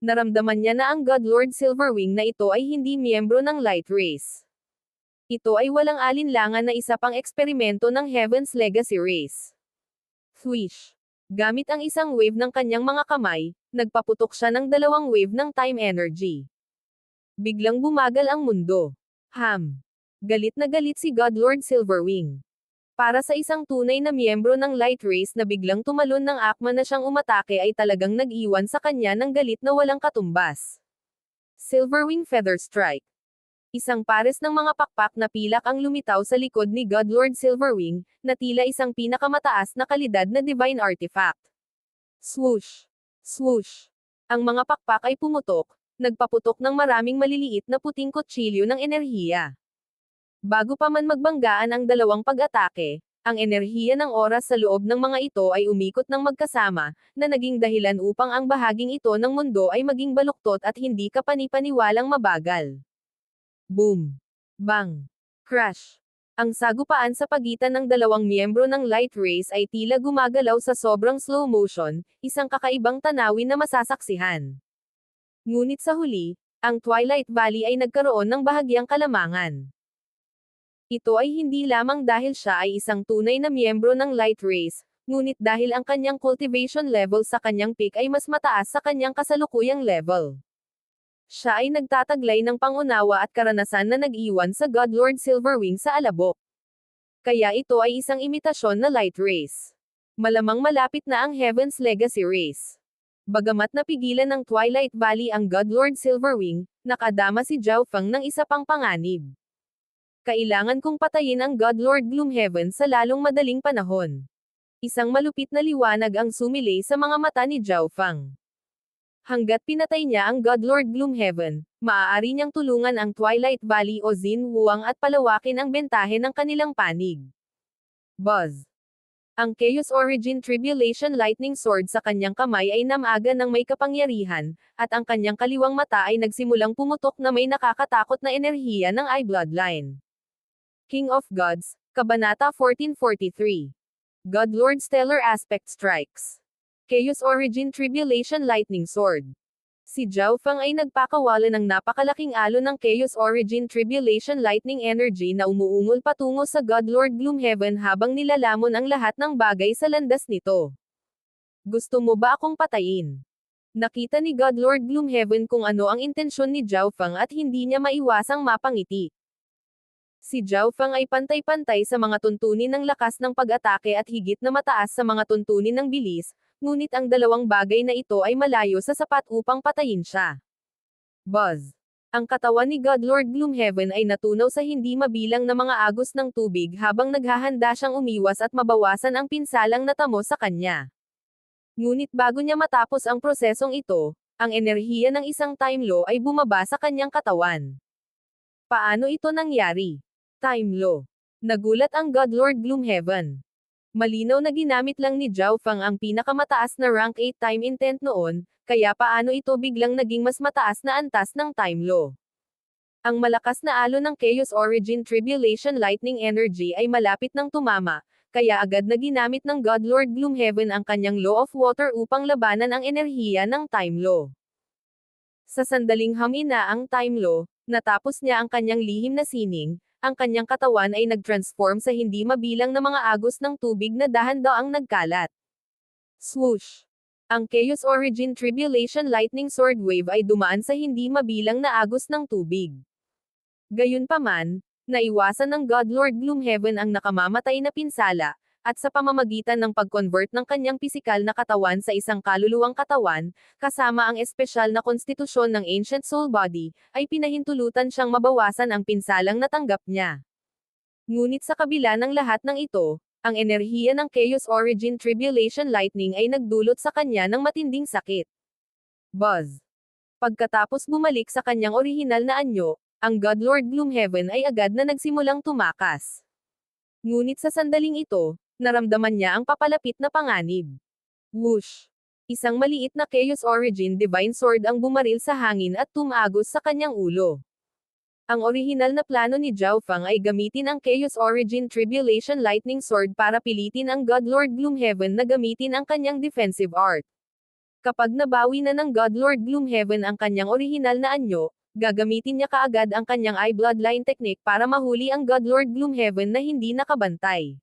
Naramdaman niya na ang Godlord Silverwing na ito ay hindi miyembro ng light race. Ito ay walang alinlangan na isa pang eksperimento ng Heaven's Legacy race. Swish. Gamit ang isang wave ng kanyang mga kamay, nagpaputok siya ng dalawang wave ng time energy. Biglang bumagal ang mundo. Galit na galit si Godlord Silverwing. Para sa isang tunay na miyembro ng light race na biglang tumalon ng akma na siyang umatake ay talagang nag-iwan sa kanya ng galit na walang katumbas. Silverwing Feather Strike. Isang pares ng mga pakpak na pilak ang lumitaw sa likod ni Godlord Silverwing, na tila isang pinakamataas na kalidad na divine artifact. Swoosh! Swoosh! Ang mga pakpak ay pumutok, nagpaputok ng maraming maliliit na puting kutsilyo ng enerhiya. Bago pa man magbanggaan ang dalawang pag-atake, ang enerhiya ng oras sa loob ng mga ito ay umikot ng magkasama, na naging dahilan upang ang bahaging ito ng mundo ay maging baluktot at hindi kapani-paniwalang mabagal. Boom! Bang! Crash! Ang sagupaan sa pagitan ng dalawang miyembro ng light race ay tila gumagalaw sa sobrang slow motion, isang kakaibang tanawin na masasaksihan. Ngunit sa huli, ang Twilight Valley ay nagkaroon ng bahagyang kalamangan. Ito ay hindi lamang dahil siya ay isang tunay na miyembro ng light race, ngunit dahil ang kanyang cultivation level sa kanyang peak ay mas mataas sa kanyang kasalukuyang level. Siya ay nagtataglay ng pangunawa at karanasan na nag-iwan sa Godlord Silverwing sa alabok. Kaya ito ay isang imitasyon na light race. Malamang malapit na ang Heaven's Legacy race. Bagamat napigilan ng Twilight Valley ang Godlord Silverwing, nakadama si Zhao Feng ng isa pang panganib. Kailangan kong patayin ang Godlord Gloomhaven sa lalong madaling panahon. Isang malupit na liwanag ang sumilay sa mga mata ni Zhao Feng. Hanggat pinatay niya ang Godlord Gloomhaven, maaari niyang tulungan ang Twilight Valley o Xin Wuang at palawakin ang bentahe ng kanilang panig. Buzz. Ang Chaos Origin Tribulation Lightning Sword sa kanyang kamay ay namaga ng may kapangyarihan, at ang kanyang kaliwang mata ay nagsimulang pumutok na may nakakatakot na enerhiya ng Eye Bloodline. King of Gods, Kabanata 1443. Godlord Stellar Aspect Strikes. Chaos Origin Tribulation Lightning Sword. Si Zhao Feng ay nagpakawala ng napakalaking alon ng Chaos Origin Tribulation Lightning Energy na umuungol patungo sa Godlord Gloomhaven habang nilalamon ang lahat ng bagay sa landas nito. Gusto mo ba akong patayin? Nakita ni Godlord Gloomhaven kung ano ang intensyon ni Zhao Feng at hindi niya maiwasang mapangiti. Si Zhao Feng ay pantay-pantay sa mga tuntunin ng lakas ng pag-atake at higit na mataas sa mga tuntunin ng bilis, ngunit ang dalawang bagay na ito ay malayo sa sapat upang patayin siya. Buzz. Ang katawan ni Godlord Gloomhaven ay natunaw sa hindi mabilang na mga agos ng tubig habang naghahanda siyang umiwas at mabawasan ang pinsalang natamo sa kanya. Ngunit bago niya matapos ang prosesong ito, ang enerhiya ng isang time law ay bumaba sa kanyang katawan. Paano ito nangyari? Time law. Nagulat ang Godlord Gloomhaven. Malinaw na ginamit lang ni Zhao Feng ang pinakamataas na rank 8 time intent noon, kaya paano ito biglang naging mas mataas na antas ng time law? Ang malakas na alon ng Chaos Origin Tribulation Lightning Energy ay malapit nang tumama, kaya agad na ginamit ng Godlord Gloomhaven ang kanyang Law of Water upang labanan ang enerhiya ng Time Law. Sa sandaling hamina ang Time Law, natapos niya ang kanyang lihim na sining, ang kanyang katawan ay nag-transform sa hindi mabilang na mga agos ng tubig na dahan-daang nagkalat. Swoosh! Ang Chaos Origin Tribulation Lightning Sword Wave ay dumaan sa hindi mabilang na agos ng tubig. Gayunpaman, naiwasan ng Godlord Gloomhaven ang nakamamatay na pinsala, at sa pamamagitan ng pag-convert ng kanyang pisikal na katawan sa isang kaluluwang katawan, kasama ang espesyal na konstitusyon ng Ancient Soul Body, ay pinahintulutan siyang mabawasan ang pinsalang natanggap niya. Ngunit sa kabila ng lahat ng ito, ang enerhiya ng Chaos Origin Tribulation Lightning ay nagdulot sa kanya ng matinding sakit. Buzz. Pagkatapos bumalik sa kanyang orihinal na anyo, ang Godlord Gloomhaven ay agad na nagsimulang tumakas. Ngunit sa sandaling ito, naramdaman niya ang papalapit na panganib. Whoosh! Isang maliit na Chaos Origin Divine Sword ang bumaril sa hangin at tumagos sa kanyang ulo. Ang orihinal na plano ni Zhao Feng ay gamitin ang Chaos Origin Tribulation Lightning Sword para pilitin ang Godlord Gloomhaven na gamitin ang kanyang defensive art. Kapag nabawi na ng Godlord Gloomhaven ang kanyang orihinal na anyo, gagamitin niya kaagad ang kanyang Eye Bloodline technique para mahuli ang Godlord Gloomhaven na hindi nakabantay.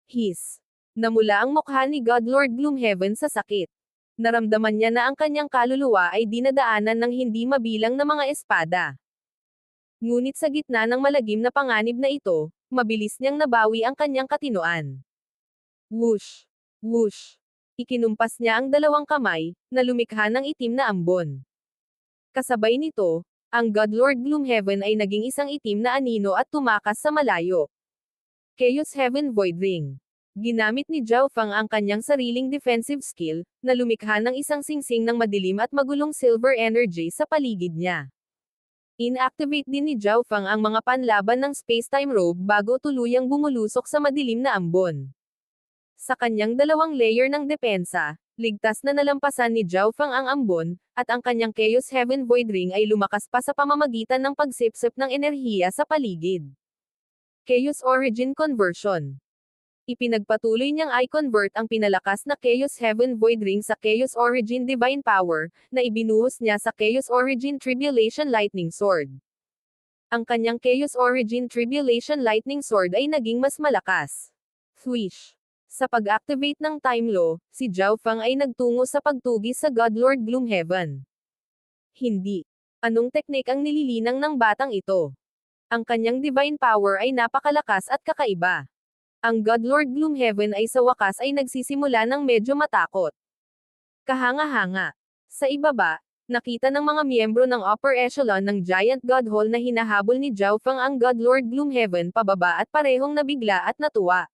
Hiss! Namula ang mukha ni Godlord Gloomhaven sa sakit. Naramdaman niya na ang kanyang kaluluwa ay dinadaanan ng hindi mabilang na mga espada. Ngunit sa gitna ng malagim na panganib na ito, mabilis niyang nabawi ang kanyang katinoan. Whoosh! Whoosh! Ikinumpas niya ang dalawang kamay, na lumikha ng itim na ambon. Kasabay nito, ang Godlord Gloomhaven ay naging isang itim na anino at tumakas sa malayo. Chaos Heaven Void Ring. Ginamit ni Zhao Feng ang kanyang sariling defensive skill, na lumikha ng isang singsing ng madilim at magulong silver energy sa paligid niya. Inactivate din ni Zhao Feng ang mga panlaban ng space-time robe bago tuluyang bumulusok sa madilim na ambon. Sa kanyang dalawang layer ng depensa, ligtas na nalampasan ni Zhao Feng ang ambon, at ang kanyang Chaos Heaven Void Ring ay lumakas pa sa pamamagitan ng pagsipsip ng enerhiya sa paligid. Chaos Origin Conversion. Ipinagpatuloy niyang i-convert ang pinalakas na Chaos Heaven Void Ring sa Chaos Origin Divine Power, na ibinuhos niya sa Chaos Origin Tribulation Lightning Sword. Ang kanyang Chaos Origin Tribulation Lightning Sword ay naging mas malakas. Swish! Sa pag-activate ng Time Law, si Zhao Feng ay nagtungo sa pagtugis sa Godlord Gloomhaven. Hindi. Anong teknik ang nililinang ng batang ito? Ang kanyang Divine Power ay napakalakas at kakaiba. Ang Godlord Gloomhaven ay sa wakas ay nagsisimula ng medyo matakot. Kahanga-hanga. Sa ibaba, nakita ng mga miyembro ng upper echelon ng Giant God Hall na hinahabol ni Zhao Feng ang Godlord Gloomhaven pababa at parehong nabigla at natuwa.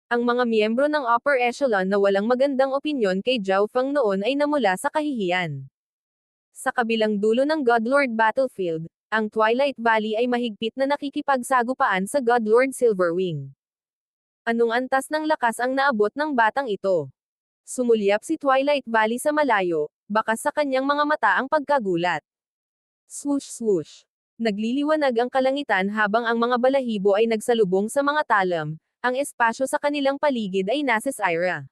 Ang mga miyembro ng upper echelon na walang magandang opinyon kay Zhao Feng noon ay namula sa kahihiyan. Sa kabilang dulo ng Godlord Battlefield, ang Twilight Valley ay mahigpit na nakikipagsagupaan sa Godlord Silverwing. Anong antas ng lakas ang naabot ng batang ito? Sumulyap si Twilight Valley sa malayo, bakas sa kanyang mga mata ang pagkagulat. Swoosh swoosh. Nagliliwanag ang kalangitan habang ang mga balahibo ay nagsalubong sa mga talam, ang espasyo sa kanilang paligid ay nasisira.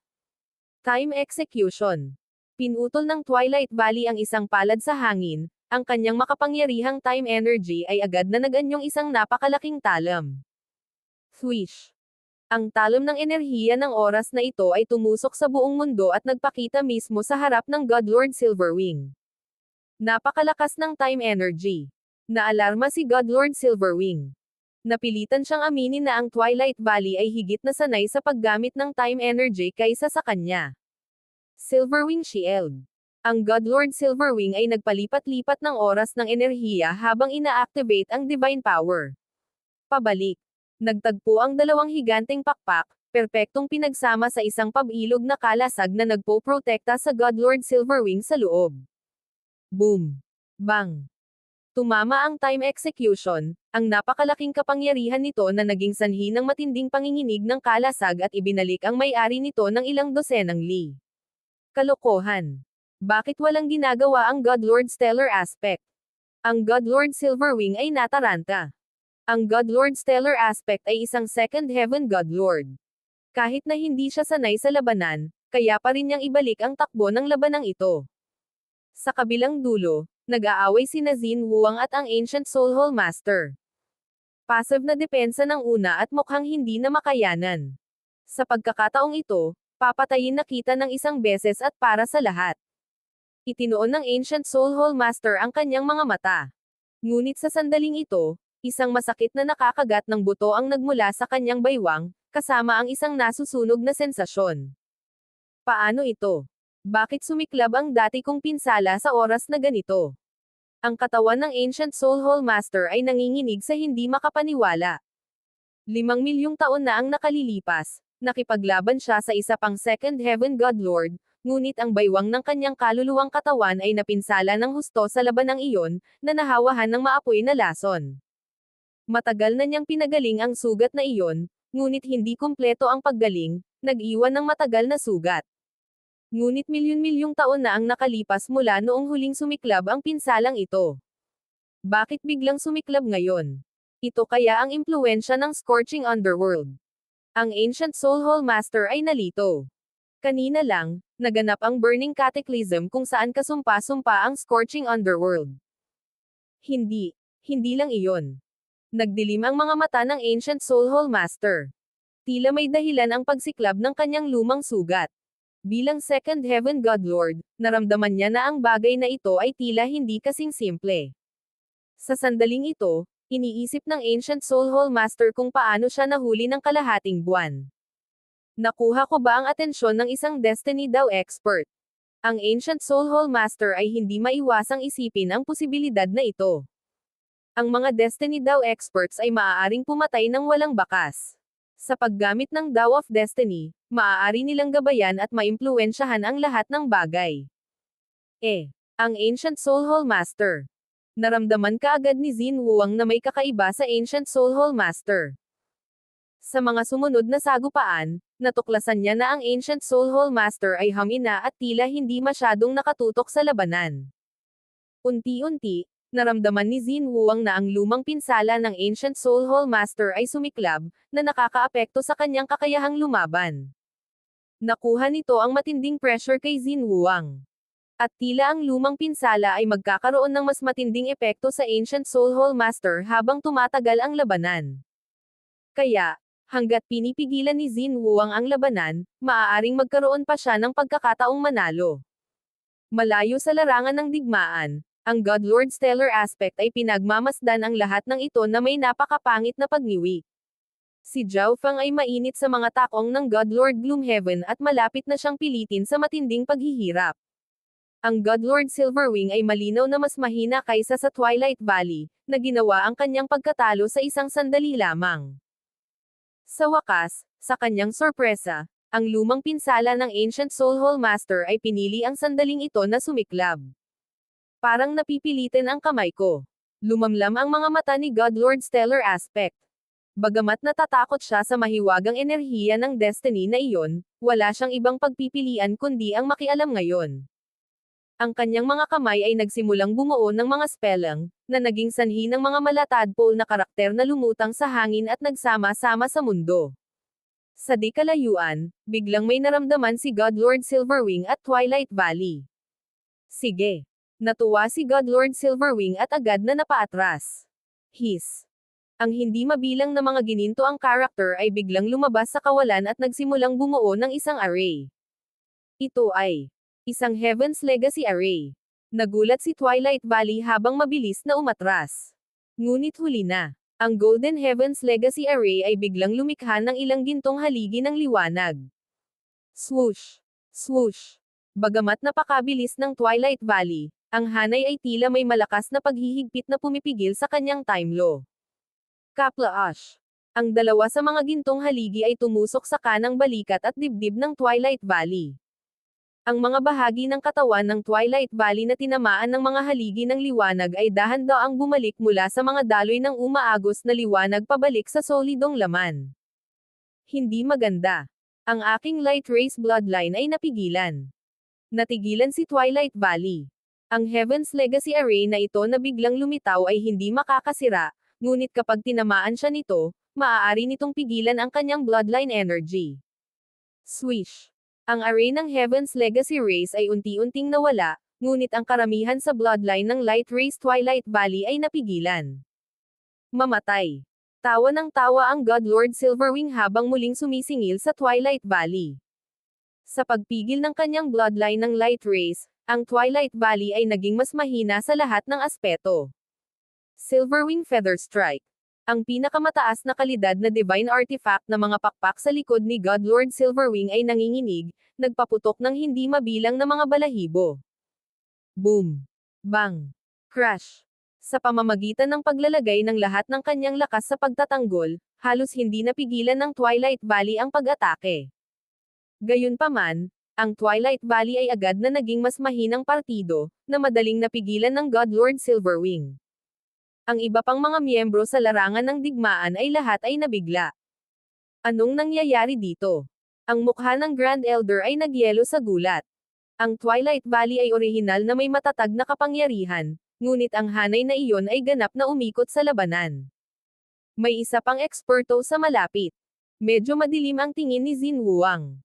Time Execution. Pinutol ng Twilight Valley ang isang palad sa hangin, ang kanyang makapangyarihang time energy ay agad na naganyong isang napakalaking talam. Swish! Ang talam ng enerhiya ng oras na ito ay tumusok sa buong mundo at nagpakita mismo sa harap ng Godlord Silverwing. Napakalakas ng time energy. Naalarma si Godlord Silverwing. Napilitan siyang aminin na ang Twilight Valley ay higit na sanay sa paggamit ng time energy kaysa sa kanya. Silverwing Shield. Ang Godlord Silverwing ay nagpalipat-lipat ng oras ng enerhiya habang ina-activate ang Divine Power. Pabalik. Nagtagpo ang dalawang higanteng pakpak, perpektong pinagsama sa isang pabilog na kalasag na nagpo-protekta sa Godlord Silverwing sa loob. Boom! Bang! Tumama ang time execution, ang napakalaking kapangyarihan nito na naging sanhi ng matinding panginginig ng kalasag at ibinalik ang may-ari nito ng ilang dosenang li. Kalokohan! Bakit walang ginagawa ang Godlord Stellar Aspect? Ang Godlord Silverwing ay nataranta. Ang Godlord Stellar Aspect ay isang Second Heaven Godlord. Kahit na hindi siya sanay sa labanan, kaya pa rin niyang ibalik ang takbo ng labanang ito. Sa kabilang dulo, nag-aaway sina Xin Wuang at ang Ancient Soulhole Master. Passive na depensa ng una at mukhang hindi na makayanan. Sa pagkakataong ito, papatayin na kita ng isang beses at para sa lahat. Itinuon ng Ancient Soulhole Master ang kanyang mga mata. Ngunit sa sandaling ito, isang masakit na nakakagat ng buto ang nagmula sa kanyang baywang, kasama ang isang nasusunog na sensasyon. Paano ito? Bakit sumiklab ang dati kong pinsala sa oras na ganito? Ang katawan ng Ancient Soulhole Master ay nanginginig sa hindi makapaniwala. 5 milyong taon na ang nakalilipas, nakipaglaban siya sa isa pang Second Heaven God Lord, ngunit ang baywang ng kanyang kaluluwang katawan ay napinsala ng husto sa labanang iyon, na nahawahan ng maapoy na lason. Matagal na niyang pinagaling ang sugat na iyon, ngunit hindi kumpleto ang paggaling, nag-iwan ng matagal na sugat. Ngunit milyon-milyong taon na ang nakalipas mula noong huling sumiklab ang pinsalang ito. Bakit biglang sumiklab ngayon? Ito kaya ang impluwensya ng Scorching Underworld. Ang Ancient Soulhole Master ay nalito. Kanina lang, naganap ang Burning Cataclysm kung saan kasumpa-sumpa ang Scorching Underworld. Hindi lang iyon. Nagdilim ang mga mata ng Ancient Soulhole Master. Tila may dahilan ang pagsiklab ng kanyang lumang sugat. Bilang Second Heaven God Lord, naramdaman niya na ang bagay na ito ay tila hindi kasing simple. Sa sandaling ito, iniisip ng Ancient Soulhole Master kung paano siya nahuli ng kalahating buwan. Nakuha ko ba ang atensyon ng isang Destiny Daw expert? Ang Ancient Soulhole Master ay hindi maiwasang isipin ang posibilidad na ito. Ang mga Destiny Daw experts ay maaaring pumatay ng walang bakas. Sa paggamit ng Daw of Destiny, maaari nilang gabayan at maimpluwensyahan ang lahat ng bagay. Ang Ancient Soulhole Master. Naramdaman kaagad ni Xin Wuang na may kakaiba sa Ancient Soulhole Master. Sa mga sumunod na sagupaan, natuklasan niya na ang Ancient Soulhole Master ay hamina at tila hindi masyadong nakatutok sa labanan. Unti-unti, naramdaman ni Xin Wuang na ang lumang pinsala ng Ancient Soulhole Master ay sumiklab, na nakakaapekto sa kanyang kakayahang lumaban. Nakuha nito ang matinding pressure kay Xin Wuang. At tila ang lumang pinsala ay magkakaroon ng mas matinding epekto sa Ancient Soulhole Master habang tumatagal ang labanan. Kaya, hanggat pinipigilan ni Xin Wuang ang labanan, maaaring magkaroon pa siya ng pagkakataong manalo. Malayo sa larangan ng digmaan, ang God Lord Stellar Aspect ay pinagmamasdan ang lahat ng ito na may napakapangit na pagniwi. Si Zhao Feng ay mainit sa mga takong ng God Lord Gloomhaven at malapit na siyang pilitin sa matinding paghihirap. Ang God Lord Silverwing ay malinaw na mas mahina kaysa sa Twilight Valley, na ginawa ang kanyang pagkatalo sa isang sandali lamang. Sa wakas, sa kanyang sorpresa, ang lumang pinsala ng Ancient Soulhole Master ay pinili ang sandaling ito na sumiklab. Parang napipilitin ang kamay ko. Lumamlam ang mga mata ni God Lord Stellar Aspect. Bagamat natatakot siya sa mahiwagang enerhiya ng Destiny na iyon, wala siyang ibang pagpipilian kundi ang makialam ngayon. Ang kanyang mga kamay ay nagsimulang bumuo ng mga spellang, na naging sanhi ng mga malatadpol na karakter na lumutang sa hangin at nagsama-sama sa mundo. Sa di kalayuan, biglang may naramdaman si God Lord Silverwing at Twilight Valley. Sige. Natuwa si God Lord Silverwing at agad na napaatras. Ang hindi mabilang na mga gininto ang karakter ay biglang lumabas sa kawalan at nagsimulang bumuo ng isang array. Ito ay isang Heaven's Legacy Array. Nagulat si Twilight Valley habang mabilis na umatras. Ngunit huli na. Ang Golden Heaven's Legacy Array ay biglang lumikha ng ilang gintong haligi ng liwanag. Swoosh! Swoosh! Bagamat napakabilis ng Twilight Valley, ang hanay ay tila may malakas na paghihigpit na pumipigil sa kanyang time law. Kaplaash! Ang dalawa sa mga gintong haligi ay tumusok sa kanang balikat at dibdib ng Twilight Valley. Ang mga bahagi ng katawan ng Twilight Valley na tinamaan ng mga haligi ng liwanag ay dahan-daang bumalik mula sa mga daloy ng umaagos na liwanag pabalik sa solidong laman. Hindi maganda. Ang aking Light Race bloodline ay napigilan. Natigilan si Twilight Valley. Ang Heaven's Legacy Array na ito na biglang lumitaw ay hindi makakasira, ngunit kapag tinamaan siya nito, maaari nitong pigilan ang kanyang bloodline energy. Swish. Ang array ng Heaven's Legacy race ay unti-unting nawala, ngunit ang karamihan sa bloodline ng Light Race Twilight Valley ay napigilan. Mamatay. Tawa ng tawa ang God Lord Silverwing habang muling sumisingil sa Twilight Valley. Sa pagpigil ng kanyang bloodline ng Light Race, ang Twilight Valley ay naging mas mahina sa lahat ng aspeto. Silverwing Feather Strike. Ang pinakamataas na kalidad na divine artifact na mga pakpak sa likod ni God Lord Silverwing ay nanginginig, nagpaputok ng hindi mabilang na mga balahibo. Boom! Bang! Crash! Sa pamamagitan ng paglalagay ng lahat ng kanyang lakas sa pagtatanggol, halos hindi napigilan ng Twilight Valley ang pag-atake. Gayunpaman, ang Twilight Valley ay agad na naging mas mahinang partido, na madaling napigilan ng God Lord Silverwing. Ang iba pang mga miyembro sa larangan ng digmaan ay lahat ay nabigla. Anong nangyayari dito? Ang mukha ng Grand Elder ay nagyelo sa gulat. Ang Twilight Valley ay orihinal na may matatag na kapangyarihan, ngunit ang hanay na iyon ay ganap na umikot sa labanan. May isa pang eksperto sa malapit. Medyo madilim ang tingin ni Xin Wuang.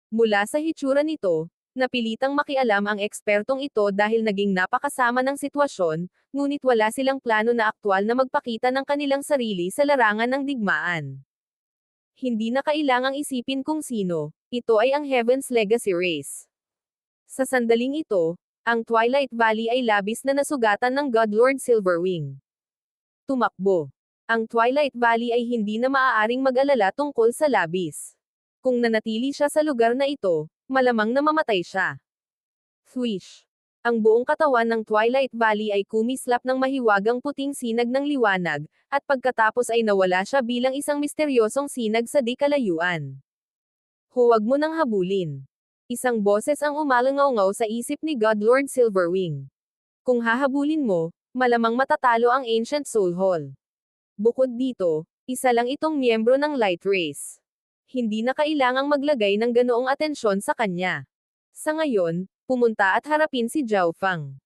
Mula sa hitsura nito, napilitang makialam ang ekspertong ito dahil naging napakasama ng sitwasyon, ngunit wala silang plano na aktwal na magpakita ng kanilang sarili sa larangan ng digmaan. Hindi na kailangang isipin kung sino, ito ay ang Heaven's Legacy race. Sa sandaling ito, ang Twilight Valley ay labis na nasugatan ng God Lord Silverwing. Tumakbo. Ang Twilight Valley ay hindi na maaaring mag-alala tungkol sa labis. Kung nanatili siya sa lugar na ito, malamang na mamatay siya. Swish. Ang buong katawan ng Twilight Valley ay kumislap ng mahiwagang puting sinag ng liwanag, at pagkatapos ay nawala siya bilang isang misteryosong sinag sa di kalayuan. Huwag mo nang habulin. Isang boses ang umalangaw sa isip ni God Lord Silverwing. Kung hahabulin mo, malamang matatalo ang Ancient Soul Hall. Bukod dito, isa lang itong miyembro ng Light Race. Hindi na kailangang maglagay ng ganoong atensyon sa kanya. Sa ngayon, pumunta at harapin si Zhao Fang.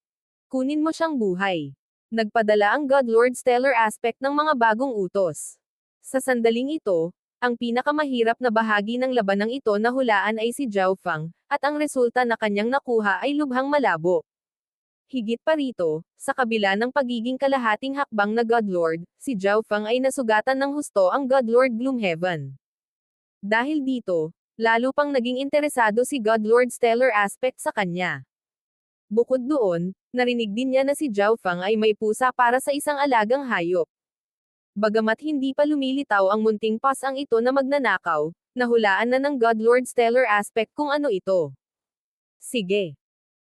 Kunin mo siyang buhay. Nagpadala ang God Lord Stellar Aspect ng mga bagong utos. Sa sandaling ito, ang pinakamahirap na bahagi ng labanang ito na hulaan ay si Zhao Fang, at ang resulta na kanyang nakuha ay lubhang malabo. Higit pa rito, sa kabila ng pagiging kalahating hakbang na God Lord, si Zhao Fang ay nasugatan ng husto ang God Lord Gloomhaven. Dahil dito, lalo pang naging interesado si God Lord Stellar Aspect sa kanya. Bukod doon, narinig din niya na si Zhao Fang ay may pusa para sa isang alagang hayop. Bagamat hindi pa lumilitaw ang munting pasang ito na magnanakaw, nahulaan na ng God Lord Stellar Aspect kung ano ito. Sige.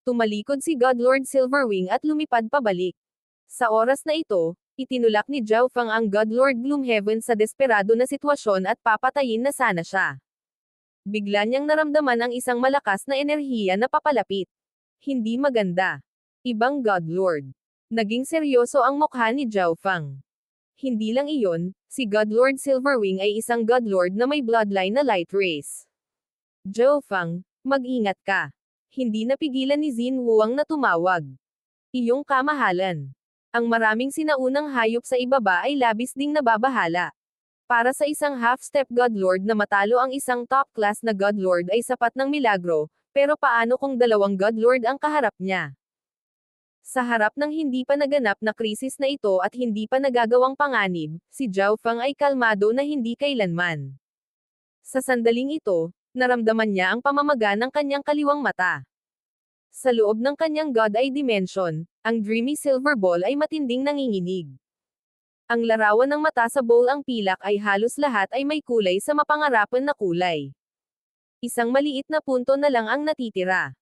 Tumalikod si God Lord Silverwing at lumipad pabalik. Sa oras na ito, itinulak ni Zhao Fang ang God Lord Gloomhaven sa desperado na sitwasyon at papatayin na sana siya. Bigla niyang naramdaman ang isang malakas na enerhiya na papalapit. Hindi maganda. Ibang God Lord. Naging seryoso ang mukha ni Zhao Fang. Hindi lang iyon, si God Lord Silverwing ay isang God Lord na may bloodline na Light Race. Zhao Fang, mag-ingat ka. Hindi napigilan ni Xin Wuang na tumawag. Iyong kamahalan. Ang maraming sinaunang hayop sa ibaba ay labis ding nababahala. Para sa isang half-step God Lord na matalo ang isang top-class na God Lord ay sapat ng milagro, pero paano kung dalawang God Lord ang kaharap niya? Sa harap ng hindi pa naganap na krisis na ito at hindi pa nagagawang panganib, si Zhao Fang ay kalmado na hindi kailanman. Sa sandaling ito, naramdaman niya ang pamamaga ng kanyang kaliwang mata. Sa loob ng kanyang God Eye Dimension, ang Dreamy Silver Ball ay matinding nanginginig. Ang larawan ng mata sa bowl ang pilak ay halos lahat ay may kulay sa mapangarapan na kulay. Isang maliit na punto na lang ang natitira.